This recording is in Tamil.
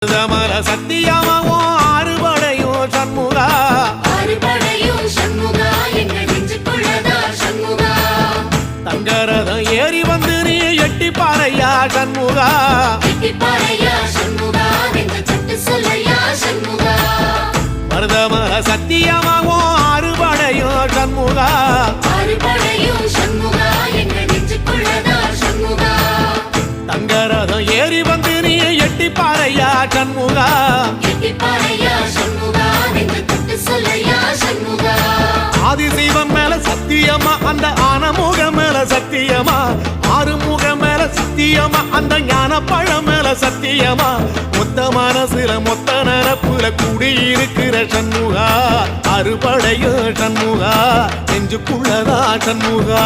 மருதமல சத்தியமாவோ ஆறுபடையும் சண்முகா எங்கள் நெஞ்சுக்குள்ளதா சண்முகா தங்கரதம் ஏறி வந்து நீ எட்டி பாறையா சண்முகா மருதமல சத்தியமாவோ ஆறுபடையும் சண்முகா எங்கள் நெஞ்சுக்குள்ளதா சண்முகா தங்கரதம் ஏறி வந்து நீ எட்டி பாறையா சண்முகா ஆதிசிவன் மேல சத்தியமா அந்த ஆனமுகம் மேல சத்தியமா ஆறுமுகம் மேல சத்தியமா அந்த ஞான பழம் மேல சத்தியமா மொத்த மனசுல மொத்த நரப்புல குடியிருக்கிற சண்முகா அறுபடையும் சண்முகா நெஞ்சுக்குள்ளதா சண்முகா